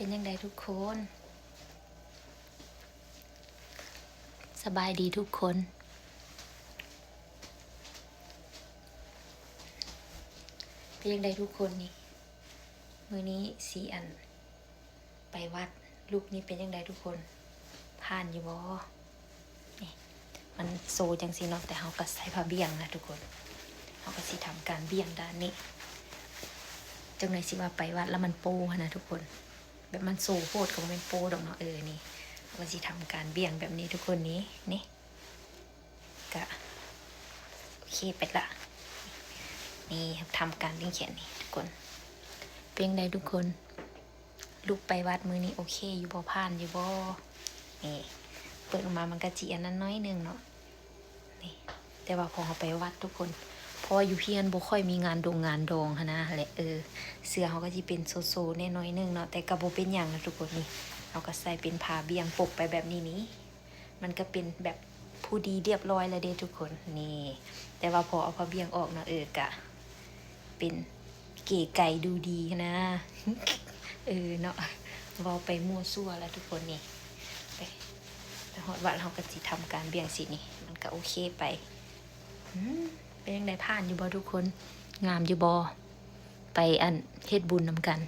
เป็นยังไงทุกคนสบายดีทุกคนเป็นยังไงทุกคนนี่มื้อนี้สีอันไปวัดลูกนี่เป็นยังไงทุกคนผ่านอยู่บ่นี่มันโซจังสิเนาะแต่เฮาก็ใส่ผ้าเบี่ยงนะทุกคนเฮาก็สิทำการเบี่ยงด้านนี้จังไหนสิว่าไปวัดแล้วมันโปนะทุกคนแบบมันโซโพดก็บ่แม่นโปดอกเนาะนี่มันสิทำการเบี่ยงแบบนี้ทุกคนนี้นี่ก็โอเคไปละนี่ทำการเบี่ยงแขนนี่ทุกคนเป็นยังไงทุกคนลูกไปวัดมือนี้โอเคอยู่บ่ผ่านอยู่บ่นี่เปิดออกมามันก็จีอันนั้นน้อยนึงเนาะนี่แต่ว่าพอเขาไปวัดทุกคนพออยู่เพียนบ่ค่อยมีงานดองหั่นนะแหละเสื้อเขาก็สิเป็นโซแน่น้อยนึงเนาะแต่ก็บ่เป็นหยังนะทุกคนนี่เขาก็ใส่เป็นผ้าเบี่ยงปกไปแบบนี้มันก็เป็นแบบผู้ดีเรียบร้อยแล้วเด้ทุกคนนี่แต่ว่าพอเอาผ้าเบี่ยงออกเนาะก็เป็นเก๋ไก่ดูดีนะ เนาะเราไปมั่วซั่วแล้วทุกคนนี่ไปหอดวัดเราก็สิทำการเบี่ยงสินี่มันก็โอเคไปเป็นยังไงผ่านอยู่บ่ทุกคนงามอยู่บ่ไปอันเฮ็ดบุญนำกัน